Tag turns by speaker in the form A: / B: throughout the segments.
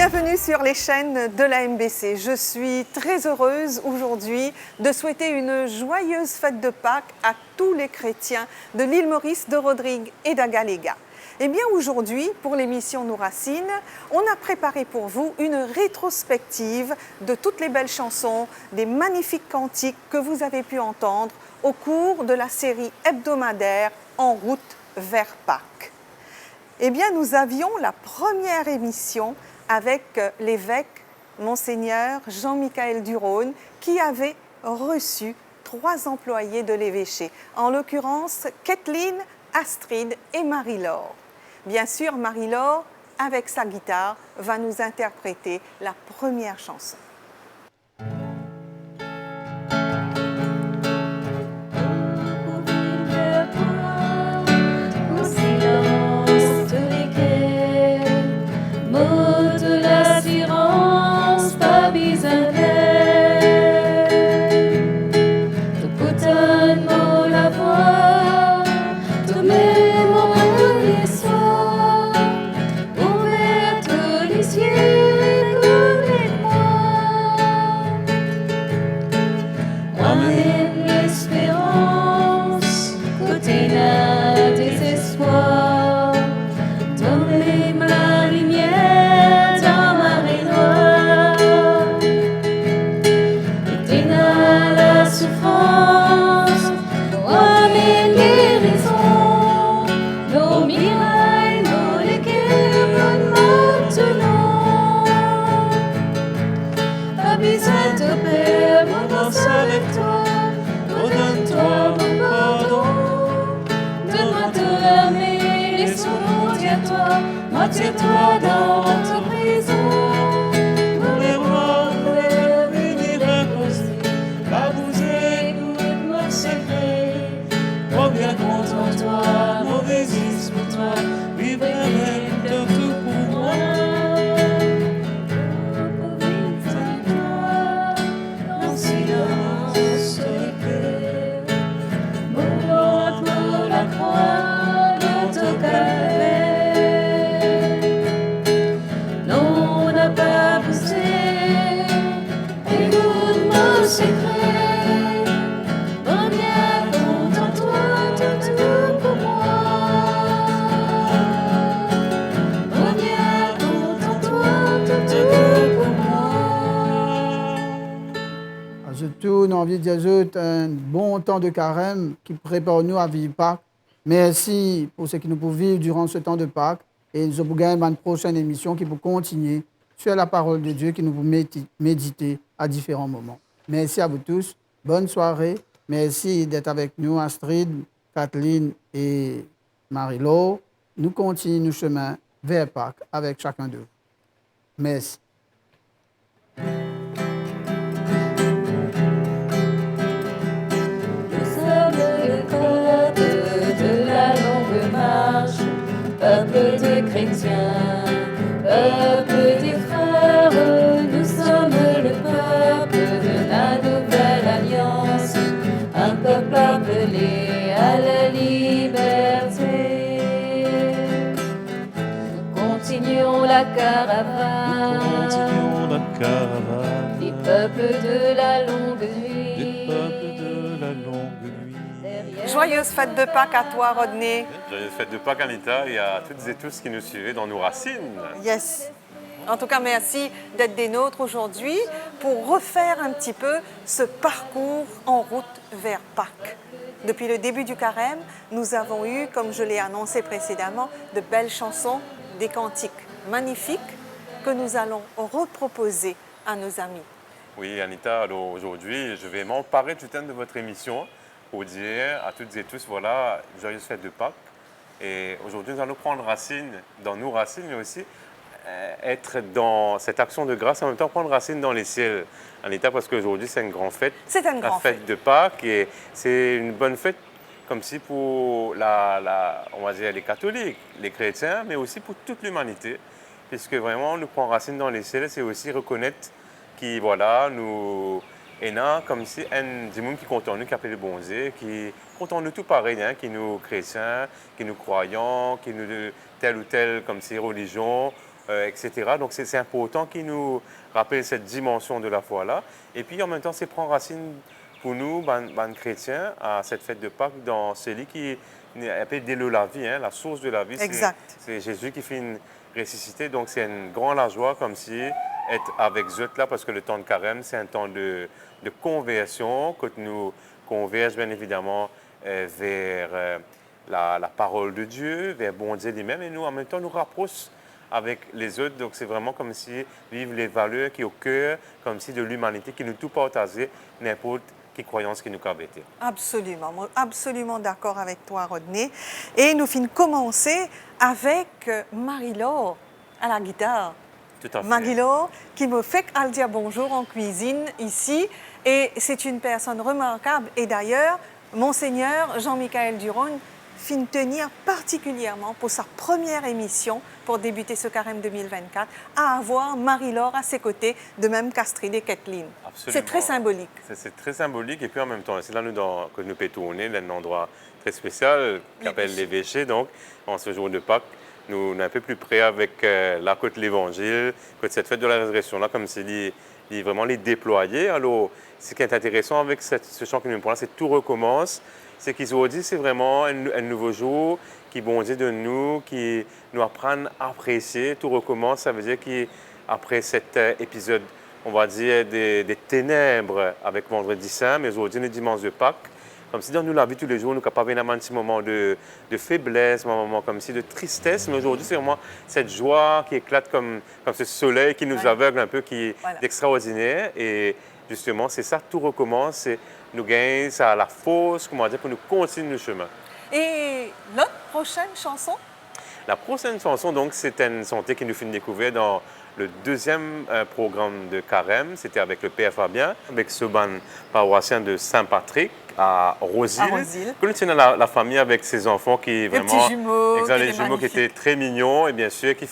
A: Bienvenue sur les chaînes de la MBC. Je suis très heureuse aujourd'hui de souhaiter une joyeuse fête de Pâques à tous les chrétiens de l'île Maurice, de Rodrigue et d'Agaléga. Eh bien aujourd'hui, pour l'émission Nos Racines, on a préparé pour vous une rétrospective de toutes les belles chansons, des magnifiques cantiques que vous avez pu entendre au cours de la série hebdomadaire En route vers Pâques. Eh bien, nous avions la première émission avec l'évêque, Monseigneur Jean-Michel Durosne, qui avait reçu 3 employés de l'évêché, en l'occurrence Kathleen, Astrid et Marie-Laure. Bien sûr, Marie-Laure, avec sa guitare, va nous interpréter la première chanson.
B: Toi dans ta prison, pour les rois, venir reposer, pas vous écoute mon secret. Oh bien contre toi, mauvais is pour toi, vivre de tout pour moi. En silence de paix, mourant pour la croix dans ton calvaire.
C: Surtout, nous avons envie de dire un bon temps de carême qui prépare nous à vivre Pâques. Merci pour ce que nous pouvons vivre durant ce temps de Pâques. Et nous avons gagné une prochaine émission qui peut continuer sur la parole de Dieu qui nous pouvons méditer à différents moments. Merci à vous tous. Bonne soirée. Merci d'être avec nous, Astrid, Kathleen et Marie-Laure. Nous continuons nos chemins vers Pâques avec chacun d'eux. Merci.
B: Peuple des chrétiens, peuple des frères, nous sommes le peuple de la nouvelle alliance, un peuple appelé à la liberté. Continuons la caravane, des peuples de la longue nuit.
A: Joyeuse fête de Pâques à toi, Rodney.
D: Joyeuse fête de Pâques, Anita, et à toutes et tous qui nous suivent dans Nos Racines.
A: Yes. En tout cas, merci d'être des nôtres aujourd'hui pour refaire un petit peu ce parcours en route vers Pâques. Depuis le début du carême, nous avons eu, comme je l'ai annoncé précédemment, de belles chansons, des cantiques magnifiques que nous allons reproposer à nos amis.
D: Oui, Anita, alors aujourd'hui, je vais m'emparer du thème de votre émission pour dire à toutes et tous, voilà, joyeuse fête de Pâques. Et aujourd'hui, nous allons prendre racine dans nos racines, mais aussi être dans cette action de grâce, en même temps prendre racine dans les ciels. Anita, parce qu'aujourd'hui, c'est une grande fête.
A: C'est une grande
D: fête de Pâques, et c'est une bonne fête comme si pour on va dire les catholiques, les chrétiens, mais aussi pour toute l'humanité, puisque vraiment, nous prendre racine dans les ciels, c'est aussi reconnaître qui, voilà, nous Et là, comme si un du monde qui compte en nous, qui appelle le bon Dieu, qui compte en nous tout pareil, hein, qui nous chrétiens, qui nous croyants, qui nous telle ou telle comme si religion, etc. Donc c'est important qu'il nous rappelle cette dimension de la foi-là. Et puis en même temps, c'est prendre racine pour nous, ben chrétiens, à cette fête de Pâques, dans celui qui est appelé dès la vie, hein, la source de la vie.
A: Exact.
D: C'est Jésus qui fait une ressuscité. Donc c'est une grande la joie comme si être avec eux là, parce que le temps de carême, c'est un temps de conversion, que nous converge bien évidemment vers la parole de Dieu, vers bon Dieu lui-même, et nous en même temps nous rapproche avec les autres. Donc c'est vraiment comme si vivre les valeurs qui au cœur, comme si de l'humanité qui nous tout partageait, n'importe quelle croyance qui nous cabétait.
A: Absolument, moi, absolument d'accord avec toi, Rodney. Et nous finissons commencer avec Marie-Laure à la guitare.
D: Tout à fait.
A: Marie-Laure qui me fait dire bonjour en cuisine ici. Et c'est une personne remarquable. Et d'ailleurs, Monseigneur Jean-Michel Duron fin tenir particulièrement pour sa première émission pour débuter ce carême 2024 à avoir Marie-Laure à ses côtés, de même qu'Astrid et Kathleen.
D: Absolument.
A: C'est très symbolique.
D: C'est très symbolique et puis en même temps, c'est là que nous pouvons tourner dans un endroit très spécial qui s'appelle l'évêché. Donc, en ce jour de Pâques, nous sommes un peu plus près avec la côte de l'Évangile, côte cette fête de la résurrection là, comme c'est vraiment les déployer. Alors, ce qui est intéressant avec ce chant que nous parlons, c'est que tout recommence. C'est qu'ils ont dit, c'est vraiment un nouveau jour qui bondit de nous, qui nous apprend à apprécier. Tout recommence, ça veut dire qu'après cet épisode, on va dire, des ténèbres avec Vendredi Saint, mais aujourd'hui, le dimanche de Pâques, comme si dans nous, la vie tous les jours, nous sommes capables d'avoir un petit moment de faiblesse, un moment comme si de tristesse, mais aujourd'hui, c'est vraiment cette joie qui éclate comme ce soleil qui nous aveugle un peu, qui est extraordinaire. Et justement, c'est ça, tout recommence. Nous gagnons ça la force, comment dire, pour nous continuer le chemin.
A: Et notre prochaine chanson?
D: La prochaine chanson, donc, c'est une chanson qui nous fait découvrir dans le deuxième programme de Carême. C'était avec le Père Fabien, avec ce ban paroissien de Saint-Patrick à Rosil. Que nous tenons la famille avec ses enfants qui vraiment...
A: Les petits jumeaux.
D: Les jumeaux qui étaient très mignons et bien sûr qui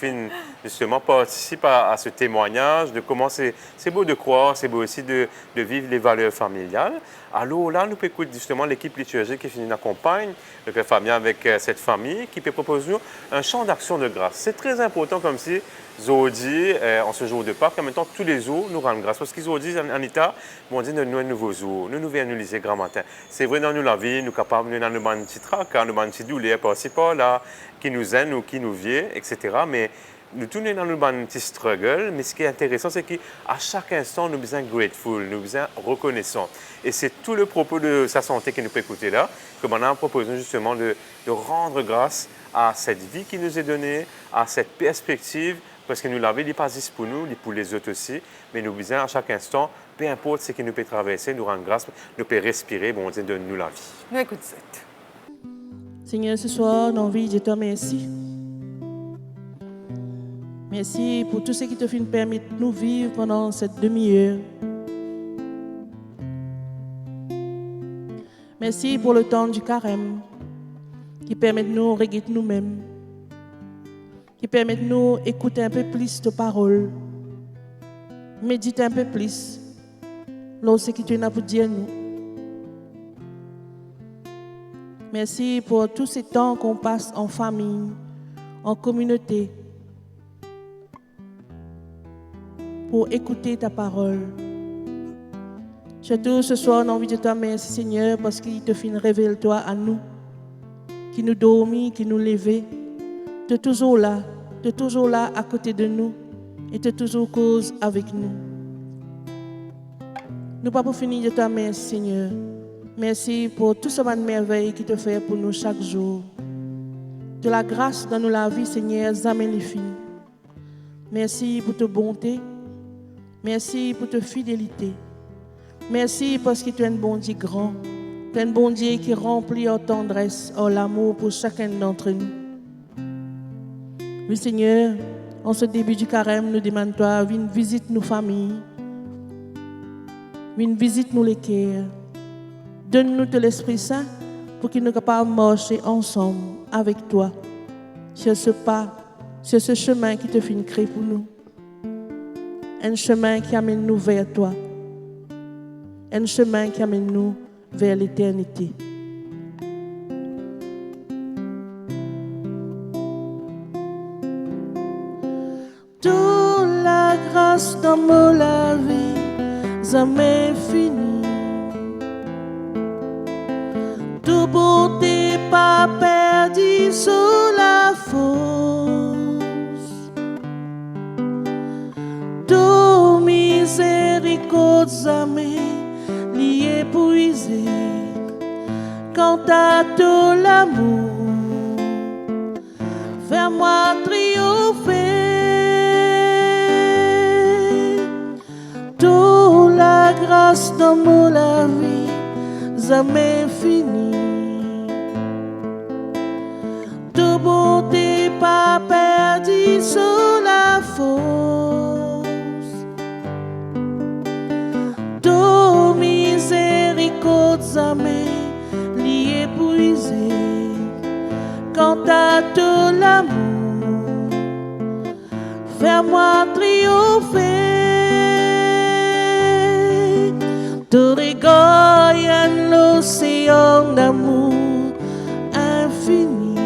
D: justement participent à ce témoignage de comment c'est beau de croire, c'est beau aussi de vivre les valeurs familiales. Alors là, nous pouvons écouter justement l'équipe liturgique qui nous accompagne, le Père Fabien avec cette famille, qui peut proposer nous un chant d'action de grâce. C'est très important comme si Zodi, en ce jour de Pâques, en même temps, tous les jours, nous rendons grâce. Parce qu'ils ont dit en état, bon Dieu, nous un nouveau jour, nous venons nous liser grand matin. C'est vrai dans nous la vie, nous sommes capables de nous un petit tracas, nous un petit douleur par-ci par-là, qui nous aime ou qui nous vient, etc. Mais nous tournons dans un petit struggle, mais ce qui est intéressant, c'est qu'à chaque instant, nous sommes grateful, nous sommes reconnaissants. Et c'est tout le propos de sa santé que nous pouvons écouter là, que maintenant proposons justement de rendre grâce à cette vie qui nous est donnée, à cette perspective, parce que nous l'avons, il n'est pas juste pour nous, il est pour les autres aussi, mais nous besoin à chaque instant, peu importe ce qui nous peut traverser, nous rendre grâce, nous peut respirer, bon Dieu, donne-nous la vie.
A: Nous écoutons ça.
B: Seigneur, ce soir, j'ai envie de te remercier. Merci pour tout ce qui te fait permettre de nous vivre pendant cette demi-heure. Merci pour le temps du carême qui permet de nous regarder nous-mêmes, qui permet de nous écouter un peu plus de paroles, méditer un peu plus lorsque tu es pour dire nous. Merci pour tous ces temps qu'on passe en famille, en communauté, pour écouter ta parole. Surtout ce soir, on a envie de te remercier, Seigneur, parce qu'il te fait révèle-toi à nous, qui nous dormit, qui nous levait. Tu es toujours là à côté de nous et tu es toujours cause avec nous. Nous pas pour finir de te remercier, Seigneur. Merci pour tout ce merveille qui te fait pour nous chaque jour. De la grâce dans la vie, Seigneur, jamais les filles. Merci pour ta bonté. Merci pour ta fidélité. Merci parce que tu es un bon Dieu grand. Tu es un bon Dieu qui remplit en tendresse, en l'amour pour chacun d'entre nous. Oui, Seigneur, en ce début du carême, nous demandons toi, viens visiter nos familles. Viens visiter nous les cœurs. Donne-nous de l'Esprit Saint pour qu'il nous capables de marcher ensemble avec toi sur ce pas, sur ce chemin qui te fait créer pour nous. Un chemin qui amène nous vers toi. Un chemin qui amène nous vers l'éternité. grâce dans la vie, jamais fini. Tout beauté pas perdu sous la fosse. Tout miséricorde jamais lié épuisé. Quant à tout l'amour, fais-moi triompher. Toute la grâce dans la vie, jamais fini. Toute beauté pas perdue sous la fosse. Toute miséricorde jamais lié épuisé. Quant à tout l'amour, fais-moi triompher. Tout rigole l'océan d'amour infini.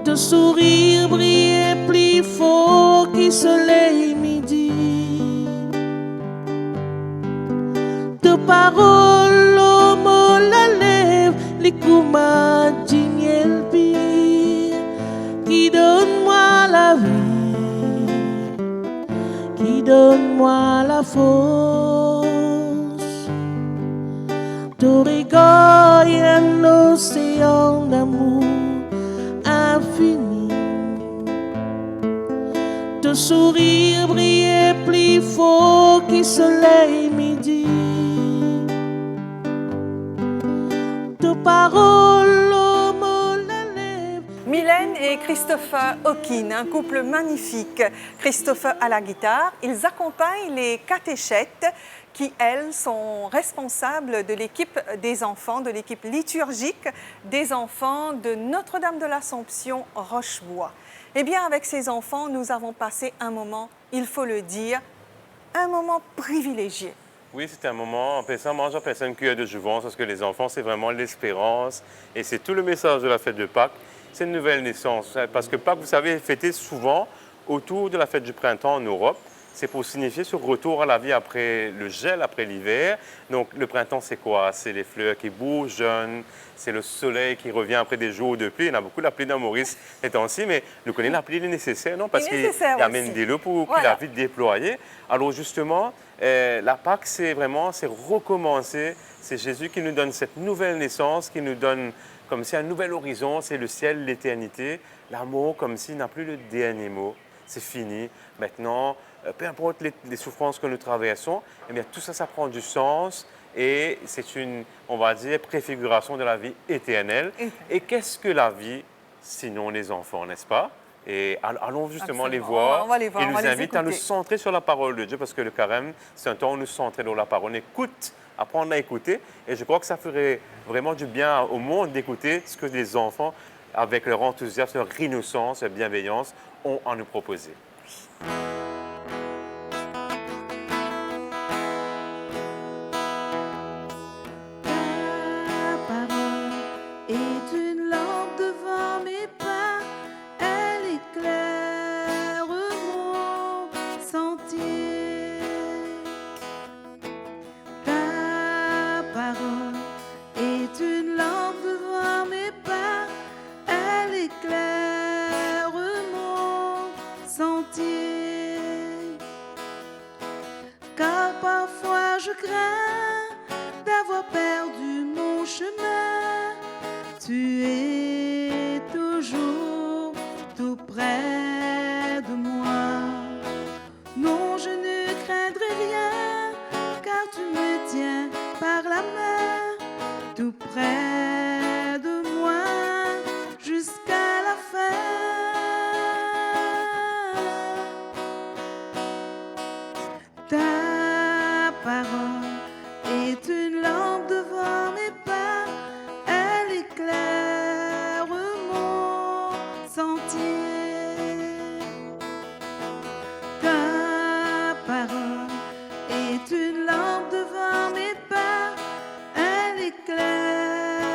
B: De sourire briller plus fort que soleil midi. De paroles au mot la lèvre, les coups dignes le pire. Qui donne-moi la vie, qui donne-moi la force. Tout rigole un océan d'amour infini. De sourire briller plus fort que soleil midi. De paroles au mot la lèvre.
A: Mylène et Christopher Hawkin, un couple magnifique. Christopher à la guitare, ils accompagnent les catéchètes qui, elles, sont responsables de l'équipe des enfants, de l'équipe liturgique des enfants de Notre-Dame de l'Assomption Rochebois. Eh bien, avec ces enfants, nous avons passé un moment, il faut le dire, un moment privilégié.
D: Oui, c'était un moment, moi j'appelle ça une cuillère de jouvence parce que les enfants, c'est vraiment l'espérance et c'est tout le message de la fête de Pâques, c'est une nouvelle naissance. Parce que Pâques, vous savez, est fêté souvent autour de la fête du printemps en Europe. C'est pour signifier ce retour à la vie après le gel, après l'hiver. Donc le printemps, c'est quoi? C'est les fleurs qui bougent jeunes, c'est le soleil qui revient après des jours de pluie. Il y en a beaucoup la pluie dans Maurice ces temps-ci, mais nous connaissons la pluie nécessaire, non? Parce qu'il amène des lots pour que la vie déployée. Alors justement, la Pâques, c'est vraiment, c'est recommencer. C'est Jésus qui nous donne cette nouvelle naissance, qui nous donne comme si un nouvel horizon, c'est le ciel, l'éternité. L'amour comme s'il n'a plus le dernier mot. C'est fini. Maintenant, peu importe les souffrances que nous traversons, eh bien, tout ça, ça prend du sens et c'est une, on va dire, préfiguration de la vie éternelle. Et qu'est-ce que la vie, sinon les enfants, n'est-ce pas? Et allons justement les voir.
A: On va les voir,
D: et
A: on
D: nous
A: va les
D: invite à nous
A: écouter.
D: centrer sur la parole de Dieu parce que le carême, c'est un temps où nous centrer dans la parole. On écoute, apprendre à écouter. Et je crois que ça ferait vraiment du bien au monde d'écouter ce que les enfants, avec leur enthousiasme, leur innocence, leur bienveillance, ont à nous proposer.
B: Ta parole est une lampe devant mes pas, elle éclaire mon sentier. Ta parole est une lampe devant mes pas, elle éclaire mon sentier. Car parfois je crains d'avoir perdu mon chemin. Tu es toujours tout près de moi. Non, je ne craindrai rien, car tu me tiens par la main, tout près de moi, jusqu'à la fin. Ta parole est une lampe devant mes pas, elle éclaire mon sentier. Ta parole est une lampe devant mes pas, elle éclaire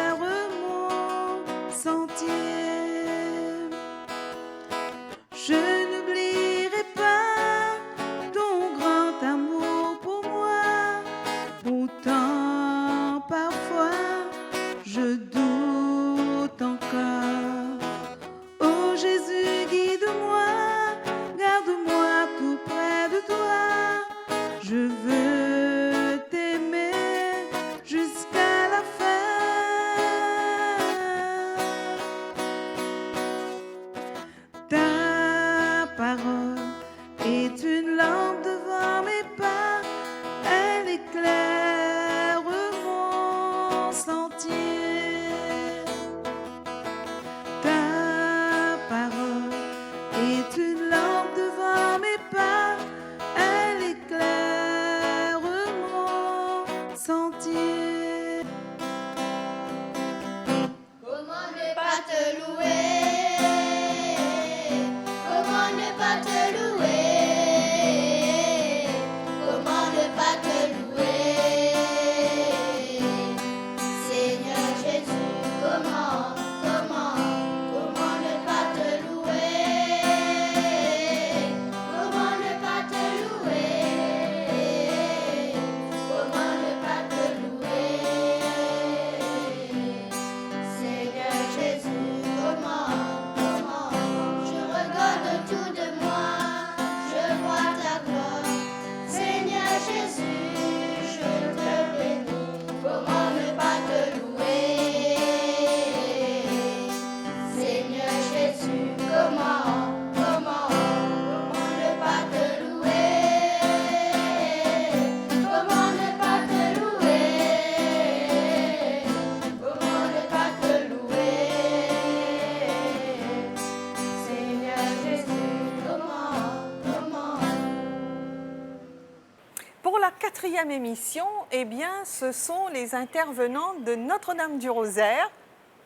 A: 4e émission, eh bien, ce sont les intervenants de Notre-Dame du Rosaire,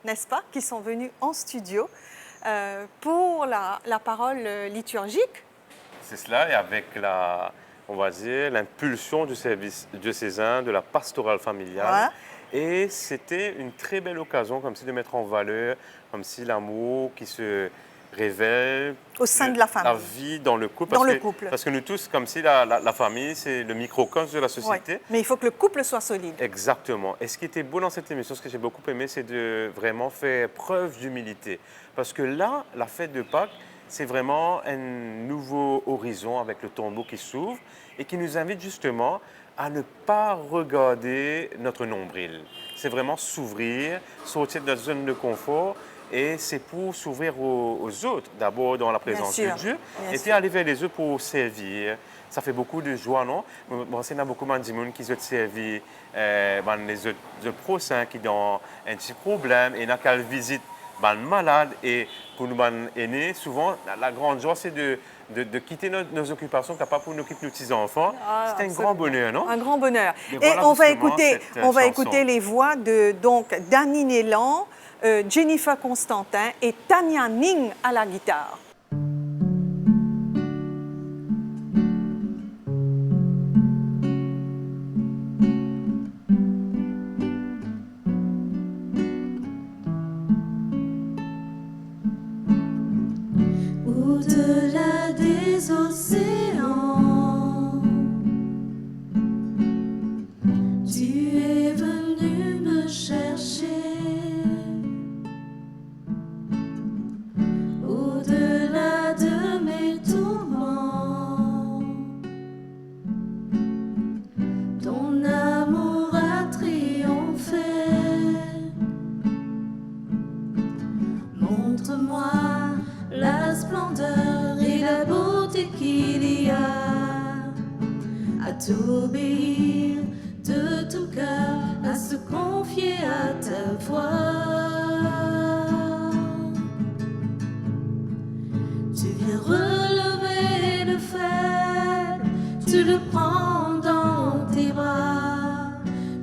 A: n'est-ce pas, qui sont venus en studio pour la parole liturgique.
D: C'est cela, et avec on va dire, l'impulsion du service diocésain, de la pastorale familiale.
A: Voilà.
D: Et c'était une très belle occasion, comme si de mettre en valeur, comme si l'amour qui se révèle
A: Au sein de la famille.
D: La vie dans le couple.
A: Dans
D: parce
A: le
D: que,
A: couple.
D: Parce que nous tous, comme si la famille, c'est le microcosme de la société.
A: Ouais. Mais il faut que le couple soit solide.
D: Exactement. Et ce qui était beau dans cette émission, ce que j'ai beaucoup aimé, c'est de vraiment faire preuve d'humilité. Parce que là, la fête de Pâques, c'est vraiment un nouveau horizon avec le tombeau qui s'ouvre et qui nous invite justement à ne pas regarder notre nombril. C'est vraiment s'ouvrir, sortir de notre zone de confort, et c'est pour s'ouvrir aux autres, d'abord dans la présence de Dieu, et puis aller vers les autres pour servir. Ça fait beaucoup de joie, non? Bon, c'est beaucoup de gens qui ont servi les autres prochains qui ont un petit problème et n'a qu'à visiter les malades. Et pour nous, les aînés, souvent, la grande joie, c'est de quitter nos occupations, capable pour nous quitter nos petits-enfants. C'est un grand bonheur, non?
A: Un grand bonheur.
D: Mais
A: et
D: voilà
A: on va
D: justement
A: écouter les voix de Danny Nélan, Jennifer Constantin et Tania Ning à la guitare.
B: Au-delà des océans, tu es venu me chercher. Au-delà de mes tourments, ton amour a triomphé. Montre-moi la splendeur et la beauté qu'il y a à t'obéir de tout cœur, à se confier à ta voix. Tu viens relever le faible, tu le prends dans tes bras,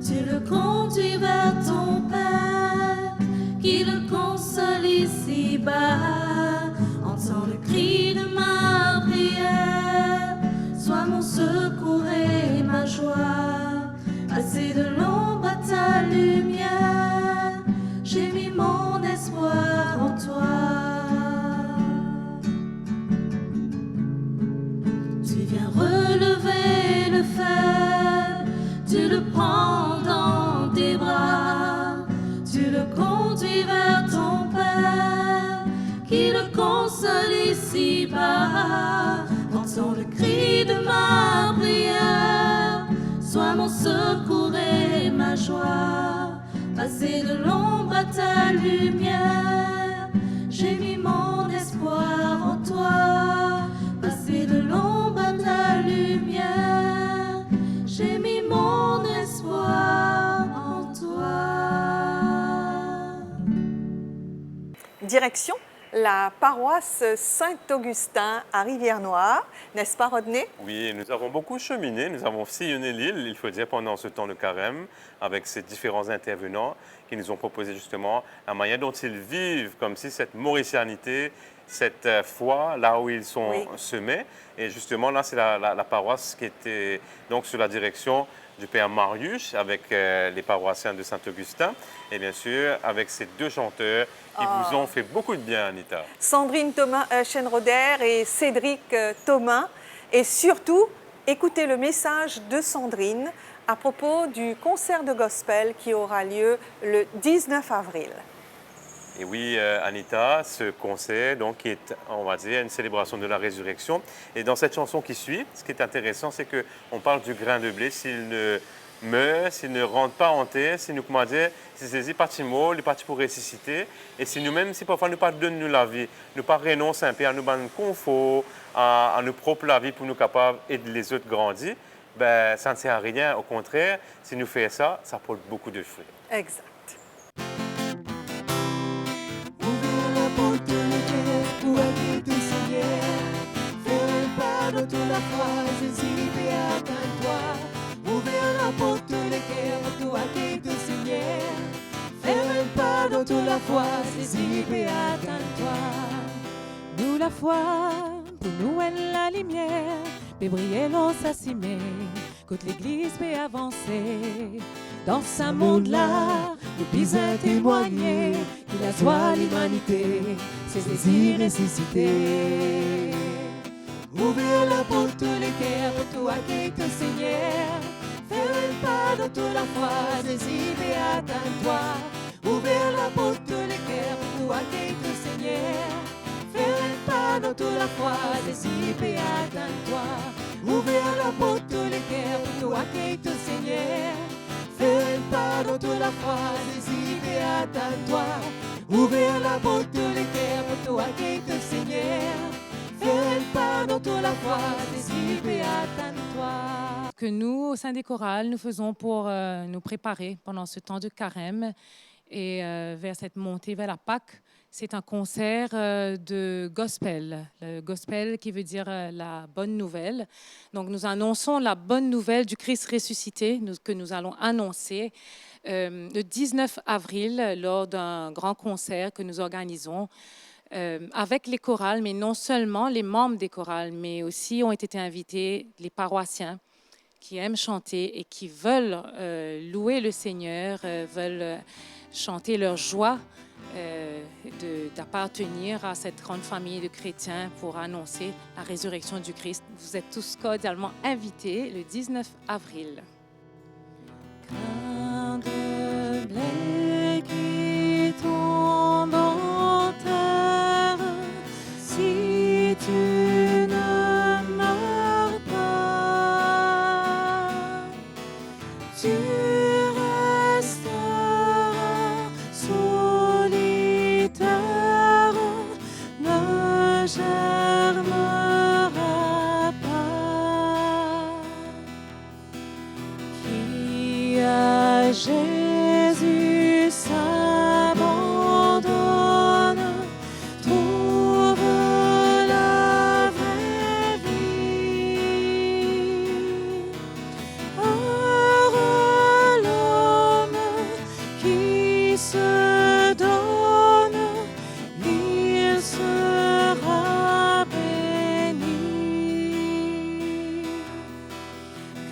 B: tu le conduis vers ton Père, qui le console ici-bas. Entends le cri de ma prière, sois mon secours et ma joie. Passer de l'ombre à ta lumière, j'ai mis mon espoir en toi. Tu viens relever le faible, tu le prends dans tes bras, tu le conduis vers ton Père, qui le console ici-bas. Entends le cri de ma prière, sois mon secours et ma joie. Passer de l'ombre à ta lumière, j'ai mis mon espoir en toi. Passer de l'ombre à ta lumière, j'ai mis mon espoir en toi.
A: Direction la paroisse Saint-Augustin à Rivière-Noire, n'est-ce pas Rodney?
D: Oui, nous avons beaucoup cheminé, nous avons sillonné l'île, il faut dire, pendant ce temps de carême, avec ces différents intervenants qui nous ont proposé justement la manière dont ils vivent, comme si cette mauricianité, cette foi, là où ils sont semés. Et justement, là, c'est la paroisse qui était donc sous la direction du Père Marius, avec les paroissiens de Saint-Augustin, et bien sûr, avec ces deux chanteurs qui vous ont fait beaucoup de bien, Anita.
A: Sandrine Chenroder et Cédric Thomas. Et surtout, écoutez le message de Sandrine à propos du concert de gospel qui aura lieu le 19 avril.
D: Et oui, Anita, ce concert donc, qui est, on va dire, une célébration de la résurrection. Et dans cette chanson qui suit, ce qui est intéressant, c'est qu'on parle du grain de blé. S'il ne meurt, s'il ne rentre pas en terre, si nous, comment dire, si c'est parti mort, il est parti pour ressusciter. Et si nous-mêmes, si parfois nous pas donner la vie, nous pas renoncer un peu à nous donner confort, à nous propre la vie pour nous capables d'aider les autres grandir, ben, ça ne sert à rien. Au contraire, si nous faisons ça, ça porte beaucoup de fruits.
A: Exact.
B: Ouvrir la porte de Dieu pour écouter Seigneur. Faire un pas dans toute la foi, Jésus, et atteins-toi. Ouvrir qui te Seigneur. Faire un pas dans toute la foi, saisis et attends-toi. Nous la foi, pour nous elle la lumière, peut briller l'on s'assimer, que l'église peut avancer. Dans ce monde-là, nous puisons témoigner qu'il a joie l'humanité, ses désirs ressuscités. Ouvrir la porte les cœurs pour toi qui te Seigneur. Faire un pas dans toute la foi, saisis et attends-toi. Ouvrir la porte les cœurs pour toi qui te Seigneur. Faire un pas dans toute la foi, saisis et attends-toi. Ouvrir la porte les cœurs pour toi qui te Seigneur. Faire un pas dans toute la foi, saisis et attends-toi. Ouvrir la porte les cœurs pour toi qui te Seigneur. Faire un pas dans toute la foi, saisis et attends-toi.
E: Que nous, au sein des chorales, nous faisons pour nous préparer pendant ce temps de carême et vers cette montée vers la Pâque. C'est un concert de gospel. Le gospel qui veut dire la bonne nouvelle. Donc nous annonçons la bonne nouvelle du Christ ressuscité que nous allons annoncer le 19 avril lors d'un grand concert que nous organisons avec les chorales, mais non seulement les membres des chorales, mais aussi ont été invités les paroissiens qui aiment chanter et qui veulent louer le Seigneur, veulent chanter leur joie d'appartenir à cette grande famille de chrétiens pour annoncer la résurrection du Christ. Vous êtes tous cordialement invités le 19 avril.
B: Grain de blé qui tombe en terre, si tu ne meurs pas, tu resteras solitaire, ne germera pas. Qui à Jésus s'abandonne, trouve la vraie vie. Heureux l'homme qui se donne, il sera béni.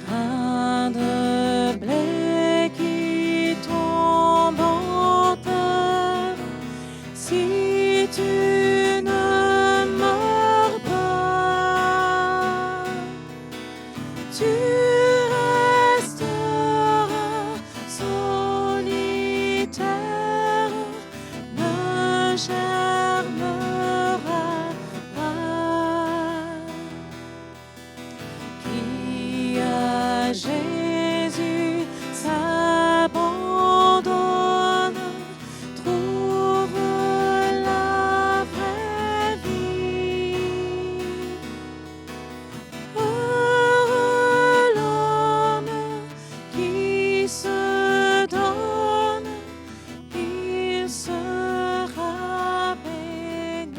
B: Grain de blé qui tombe en terre, si tu ne meurs pas, tu resteras solitaire, ne germera pas. Qui à Jésus s'abandonne, trouve la vraie vie. Heureux l'homme qui se donne, il sera béni.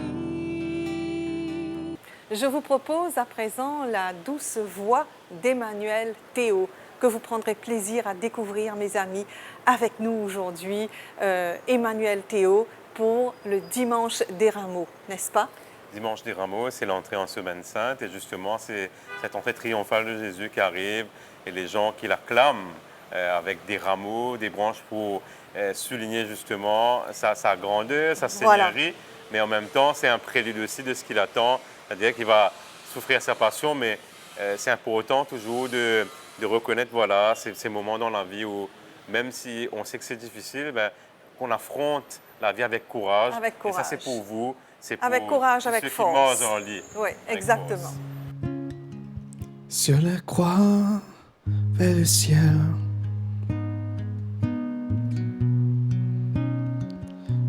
A: Je vous propose à présent la douce voix d'Emmanuel Théo, que vous prendrez plaisir à découvrir, mes amis, avec nous aujourd'hui. Emmanuel Théo pour le Dimanche des Rameaux, n'est-ce pas?
D: Dimanche des Rameaux, c'est l'entrée en Semaine Sainte et justement, c'est cette entrée triomphale de Jésus qui arrive et les gens qui l'acclament avec des rameaux, des branches pour souligner justement sa grandeur, sa
A: Voilà.
D: seigneurie, mais en même temps, c'est un prélude aussi de ce qu'il attend, c'est-à-dire qu'il va souffrir sa passion, mais c'est important toujours de reconnaître voilà, ces moments dans la vie où, même si on sait que c'est difficile, ben, qu'on affronte la vie avec courage.
A: Avec
D: Et ça,
A: courage.
D: c'est pour vous, c'est pour
A: Avec courage,
D: tous
A: avec
D: ceux qui
A: force.
D: meurent en lit.
A: Oui,
D: Avec
A: exactement.
D: force.
F: Sur la croix, vers le ciel.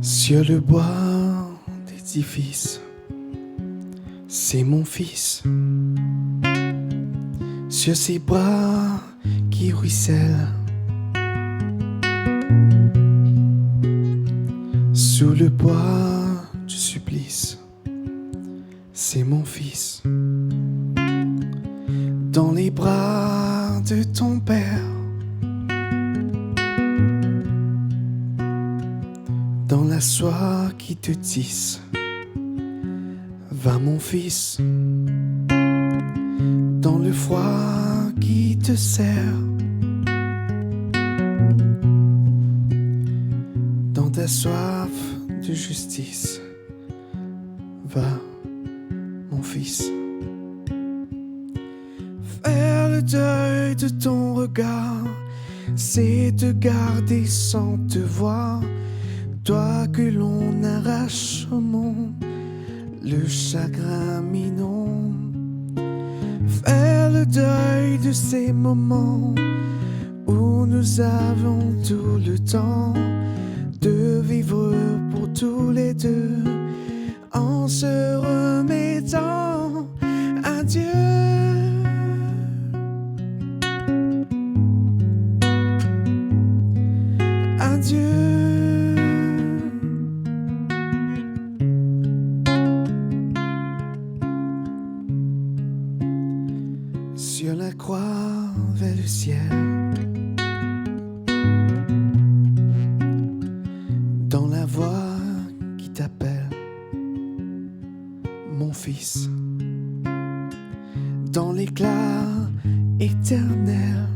F: Sur le bois d'édifice, c'est mon fils. Sur ses bras qui ruissellent, sous le poids du supplice, c'est mon fils. Dans les bras de ton père, dans la soie qui te tisse. Va mon fils, dans le froid qui te serre, dans ta soif de justice. Va mon fils, faire le deuil de ton regard, c'est te garder sans te voir. Toi que l'on arrache au monde, le chagrin minot. Faire le deuil de ces moments où nous avons tout le temps de vivre pour tous les deux, en se remettant à Dieu. À Dieu. Sur la croix vers le ciel, dans la voix qui t'appelle, mon fils, dans l'éclat éternel,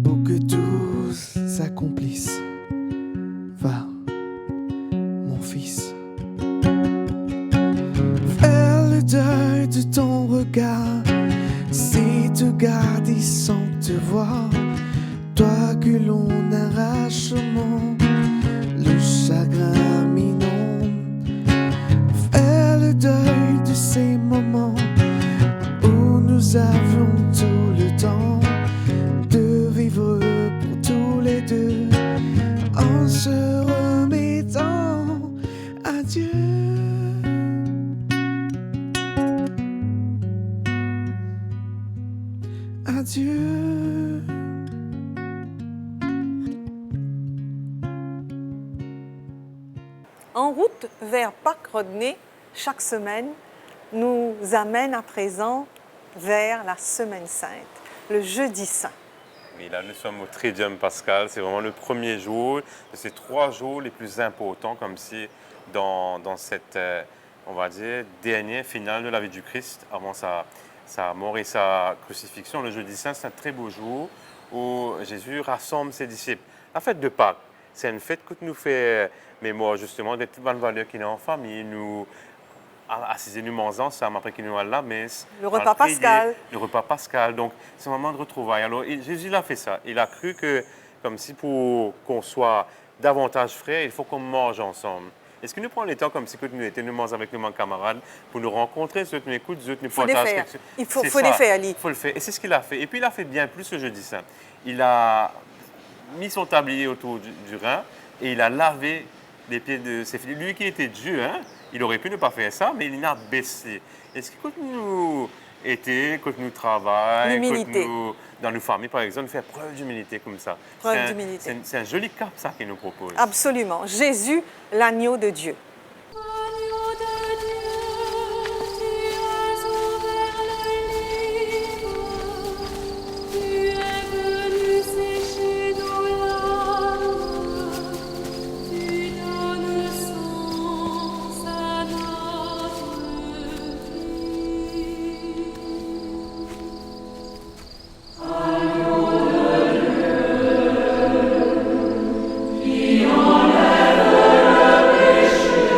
F: pour que tout s'accomplisse. Va, mon fils, faire le deuil de ton regard, c'est te garder sans te voir. Toi que l'on arrache au monde, le chagrin minot. Faire le deuil de ces moments où nous avions tout le temps de vivre pour tous les deux, en se remettant à Dieu. À Dieu.
A: En route vers Pâques Rodney, chaque semaine nous amène à présent vers la Semaine Sainte, le jeudi saint.
D: Oui, là, nous sommes au Triduum Pascal. C'est vraiment le premier jour de ces 3 jours les plus importants, comme si dans cette, on va dire, dernière finale de la vie du Christ, avant sa mort et sa crucifixion. Le jeudi saint, c'est un très beau jour où Jésus rassemble ses disciples. La fête de Pâques, c'est une fête qui nous fait mémoire justement des bonnes valeurs qu'il y a en famille, nous assiser, nous mangeons ensemble, après qu'il nous à la messe.
A: Le repas pascal.
D: Le repas pascal. Donc, c'est un moment de retrouvailles. Alors, Jésus il a fait ça. Il a cru que, comme si pour qu'on soit davantage frères, il faut qu'on mange ensemble. Est-ce que nous prenons les temps comme si nous étions, nous mangeons avec nos camarades pour nous rencontrer, ceux qui nous écoutent, ceux qui nous partagent quelque chose?
A: Il faut les faire, Ali.
D: Il faut le faire. Et c'est ce qu'il a fait. Et puis, il a fait bien plus ce jeudi saint. Il a mis son tablier autour du Rhin et il a lavé les pieds de ses filles. Lui qui était Dieu, hein, il aurait pu ne pas faire ça, mais il a baissé. Est-ce que quand nous travaillons,
A: l'humilité.
D: Dans nos familles, par exemple, faire preuve d'humilité comme ça?
A: Preuve d'humilité.
D: C'est un joli cap, ça, qu'il nous propose.
A: Absolument. Jésus, l'agneau de Dieu.
B: Agneau de Dieu, tu as ouvert le livre, tu es venu sécher nos larmes, tu donnes sens à notre vie. Agneau de Dieu, qui enlève le péché.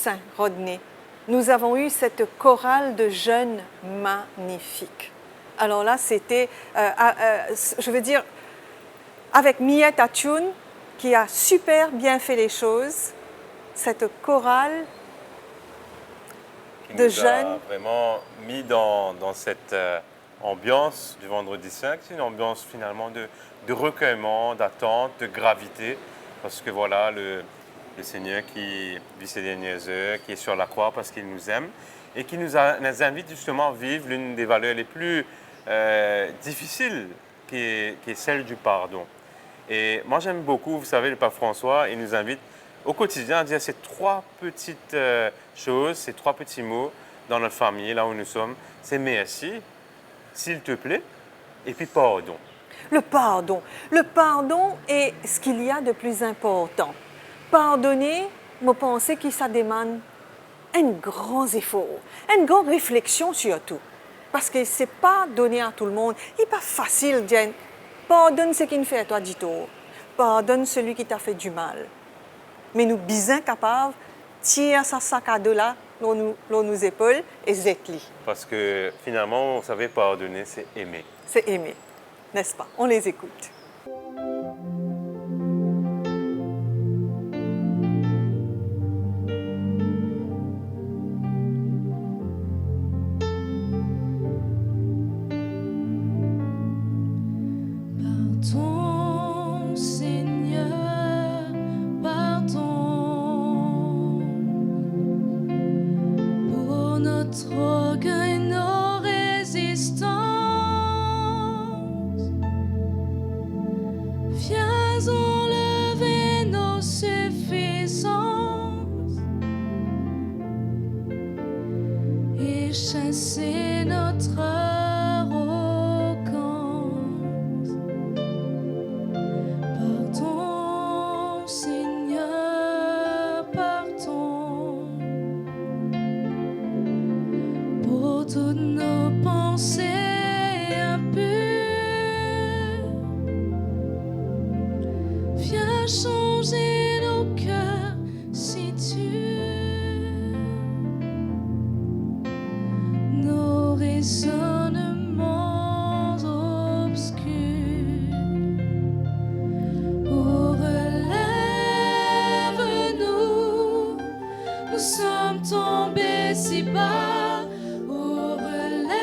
A: Saint Rodney, nous avons eu cette chorale de jeunes magnifiques. Alors là, c'était, je veux dire, avec Miette Atchoun, qui a super bien fait les choses, cette chorale
D: Qui
A: de
D: nous
A: jeunes.
D: a vraiment mis dans cette ambiance du Vendredi Saint. C'est une ambiance finalement de recueillement, d'attente, de gravité. Parce que voilà, le Seigneur qui vit ses dernières heures, qui est sur la croix parce qu'il nous aime et qui nous invite justement à vivre l'une des valeurs les plus difficiles, qui est celle du pardon. Et moi j'aime beaucoup, vous savez, le Pape François, il nous invite au quotidien à dire ces 3 petites choses, ces 3 petits mots dans notre famille, là où nous sommes. C'est merci, s'il te plaît, et puis pardon.
A: Le pardon. Le pardon est ce qu'il y a de plus important. Pardonner, je pense que ça demande un grand effort, une grande réflexion surtout. Parce que ce n'est pas donné à tout le monde. Il n'est pas facile de dire pardonne ce qu'il fait à toi du tort. Pardonne celui qui t'a fait du mal. Mais nous sommes bien capables de tirer ce sac à dos là, dans nos épaules et zétli.
D: Parce que finalement, vous savez, pardonner, c'est aimer.
A: C'est aimer, n'est-ce pas? On les écoute.
B: Pardon, Seigneur, pardon pour notre orgueil, nos résistances. Viens enlever nos suffisances et chasser notre arrogance. Pardon, Seigneur, pardon pour toutes nos pensées impures. Viens changer nos cœurs si tu nos raisonnements obscurs. Oh, relève-nous, nous sommes tombés si bas. Oh, relève-nous,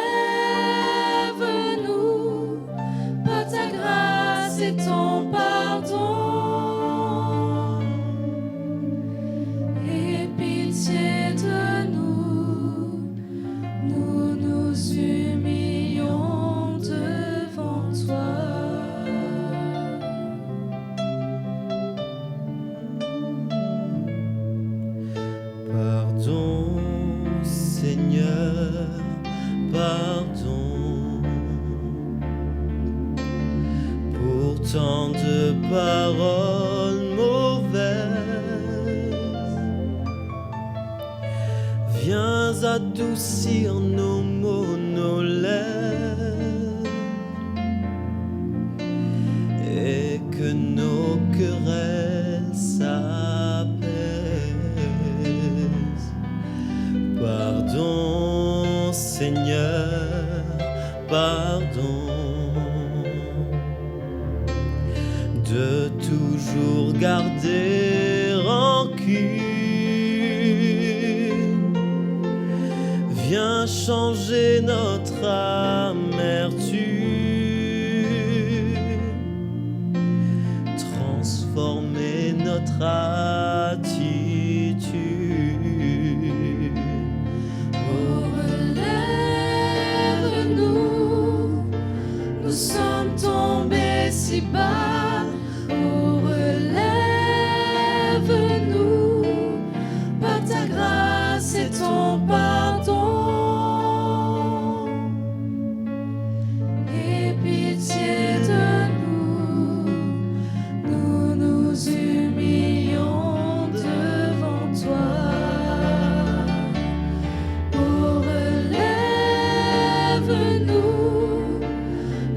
B: par ta grâce et ton pardon. Et pitié de nous, nous nous humilions devant toi.
G: Pardon, Seigneur, pardon pour tant de paroles mauvaises. Viens adoucir nos mots, nos lèvres, et que nos querelles s'apaisent. Pardon, Seigneur, pardon de toujours garder rancune. Viens changer notre amertume, transformer notre attitude.
B: Oh, relève-nous, nous sommes tombés si bas. Oh, relève-nous, par ta grâce et ton pardon. Et pitié de nous, nous nous humilions devant toi. Oh, relève-nous,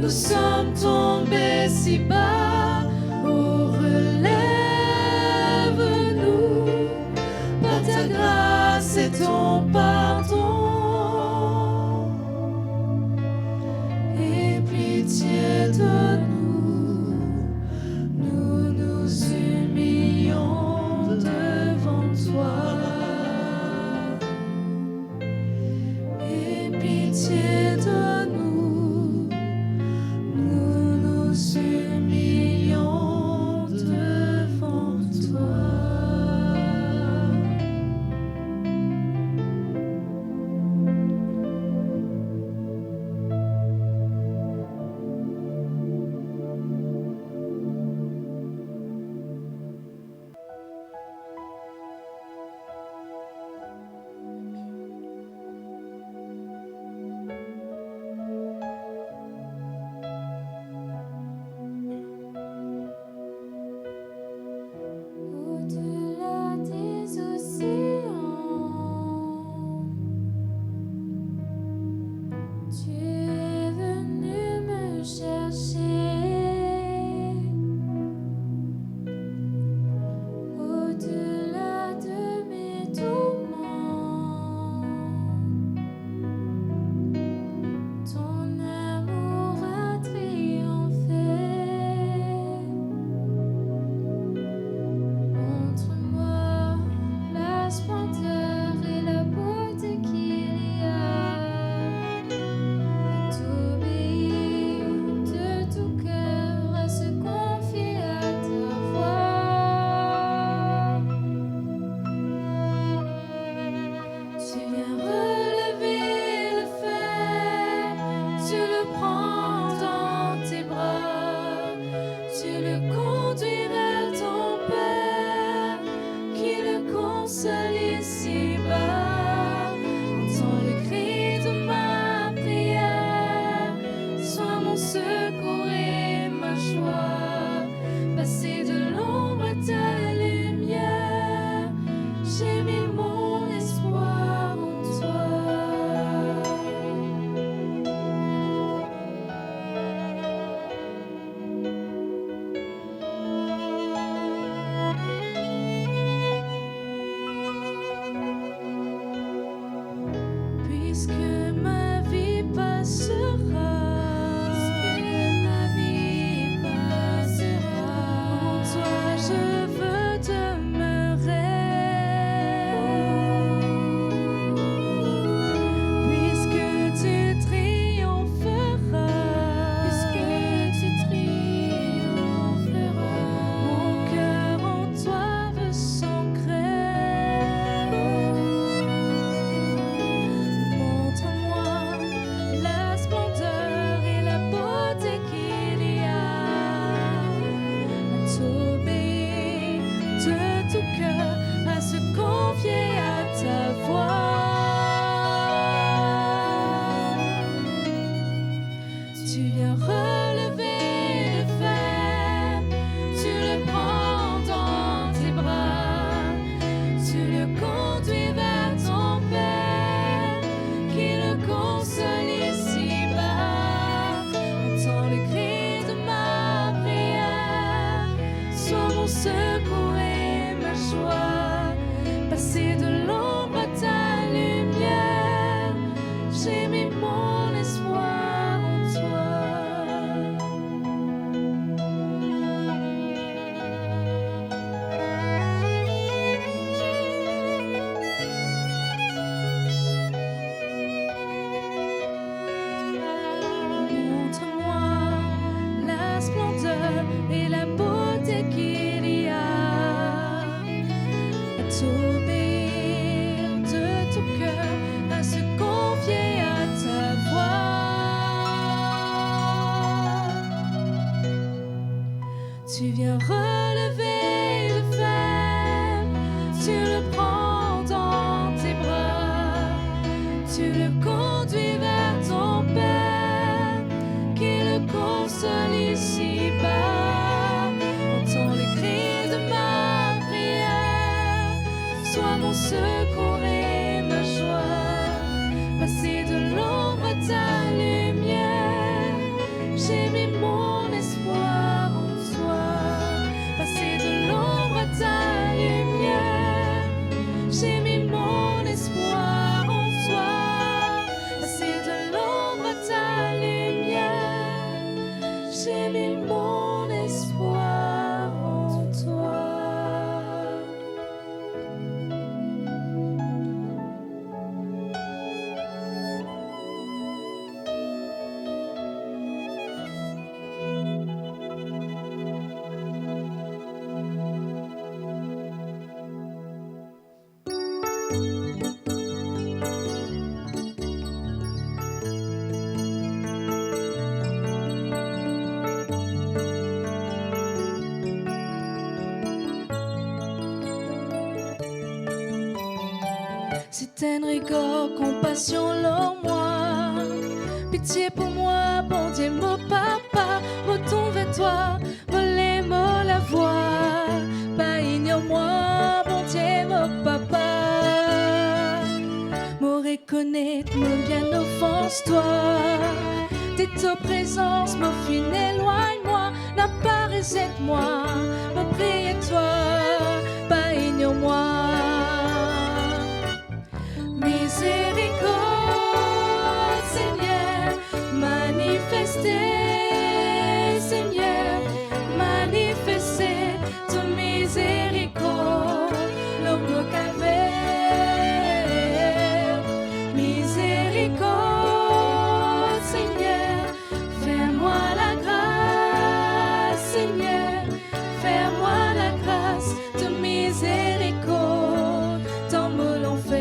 B: nous sommes tombés si bas. Oh, relève-nous, par ta grâce Tu viens relever le faible, tu le prends dans tes bras, tu le conduis vers ton Père, qui le console ici-bas. Entends le cri de ma prière, sois mon secours et ma joie. Passer de l'ombre à ta lumière, j'ai mis mon espoir en toi. Passer de l'ombre à ta lumière, j'ai mis mon espoir en toi. Passer de l'ombre à ta lumière, j'ai mis mon espoir en toi. C'est Enrico, compassion l'en moi. Pitié pour moi, bon Dieu, mon papa. Me tourne vers toi, me l'ai, me la voix. Pas ignore-moi, bon Dieu, mon papa. Me reconnaître, me bien offense-toi. T'es ta présence, me fin éloigne-moi. N'apparaisse moi, me prie toi. Pas ignore-moi. Miséricorde, Seigneur, manifestez, Seigneur, manifestez ton miséricorde, l'homme qu'avait. Miséricorde, Seigneur, fais-moi la grâce, Seigneur, fais-moi la grâce de miséricorde, tant me l'ont fait.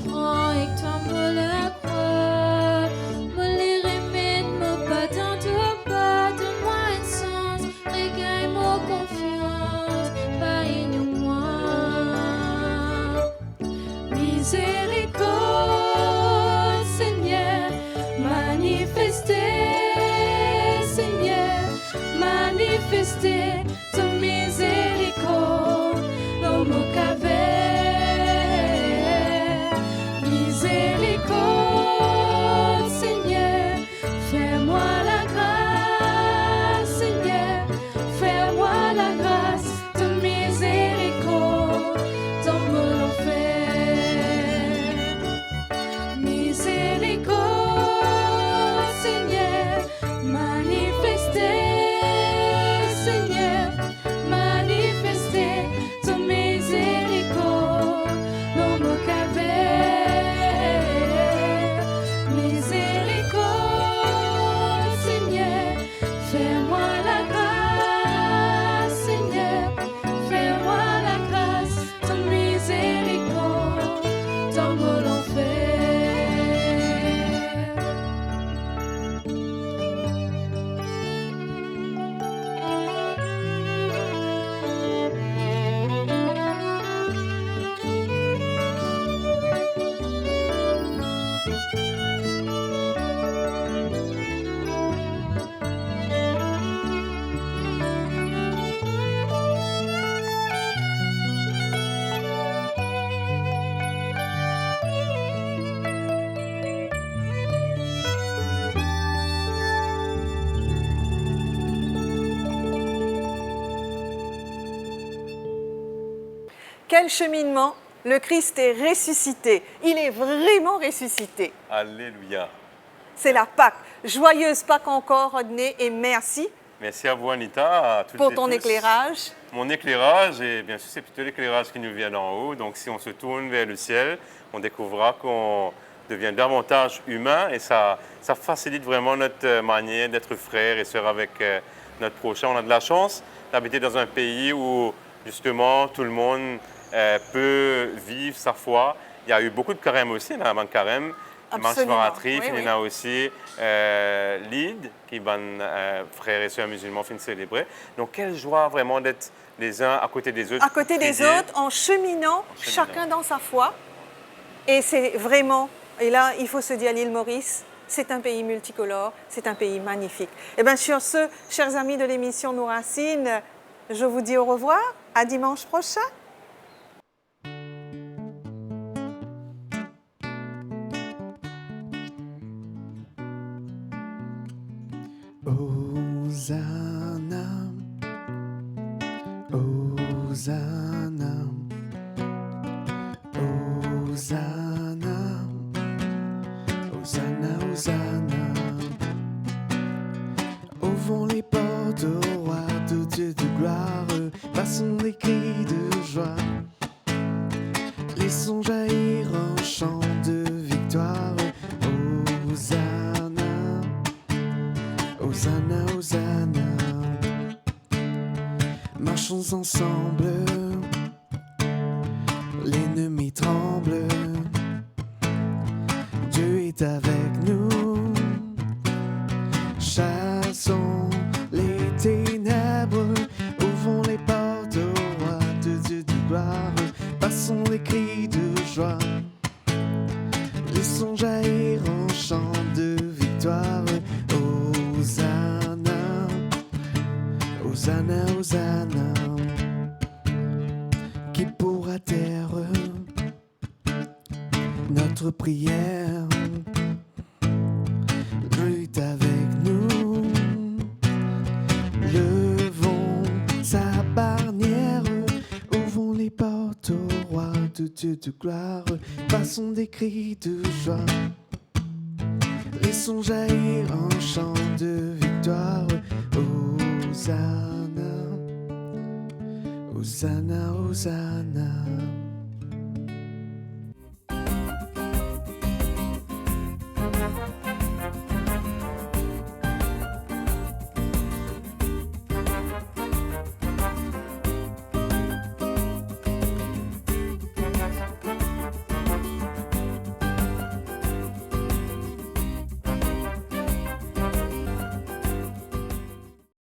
B: Prends et que toi me la croix, me les remède, me pas dans deux pas, donne-moi un sens, regagne mon confiance, pas ignore-moi. Miséricorde, Seigneur, manifestez, Seigneur, manifestez ton miséricorde, l'homme qu'avait. Miséricorde, Seigneur, fais-moi la grâce, Seigneur, fais-moi la grâce de miséricorde, tant me l'ont fait. Miséricorde, Seigneur, manifestez, Seigneur, manifestez ton miséricorde, l'homme qu'avait.
A: Quel cheminement! Le Christ est ressuscité. Il est vraiment ressuscité.
D: Alléluia.
A: C'est la Pâque. Joyeuse Pâque encore, Rodney, et merci
D: Merci à vous, Anita, à toutes
A: pour
D: et
A: ton
D: tous.
A: éclairage.
D: Mon éclairage, et bien sûr, c'est plutôt l'éclairage qui nous vient d'en haut. Donc, si on se tourne vers le ciel, on découvrira qu'on devient davantage humain et ça facilite vraiment notre manière d'être frères et sœurs avec notre prochain. On a de la chance d'habiter dans un pays où justement tout le monde peut vivre sa foi. Il y a eu beaucoup de carême aussi, dans la carême.
A: Absolument.
D: Marsvaratrif,
A: Oui,
D: il y
A: oui.
D: en a aussi l'Eid, qui ban frères et sœurs musulmans finissent célébrer. Donc, quelle joie vraiment d'être les uns à côté des autres.
A: À côté des
D: prier.
A: autres, en cheminant, chacun dans sa foi. Et c'est vraiment, et là, il faut se dire, l'île Maurice, c'est un pays multicolore, c'est un pays magnifique. Et bien, sur ce, chers amis de l'émission Nos Racines, je vous dis au revoir, à dimanche prochain.
F: Hosanna, Hosanna, Hosanna, Hosanna, Hosanna. Ouvrons les portes au roi de Dieu de gloire, passons des cris de joie. Laissons jaillir un chant de victoire. Hosanna, Hosanna, Hosanna. Marchons ensemble, l'ennemi tremble. Dieu est avec nous. Chassons les ténèbres, ouvrons les portes au roi de Dieu de gloire. Passons les cris de joie, laissons jaillir un chant de victoire. Hosanna, Hosanna, Hosanna. Qui pourra taire notre prière? Dieu est avec nous. Levons sa barnière, ouvrons les portes au roi de Dieu de gloire. Passons des cris de joie, laissons jaillir un chant de victoire. Hosanna, Hosanna, Hosanna.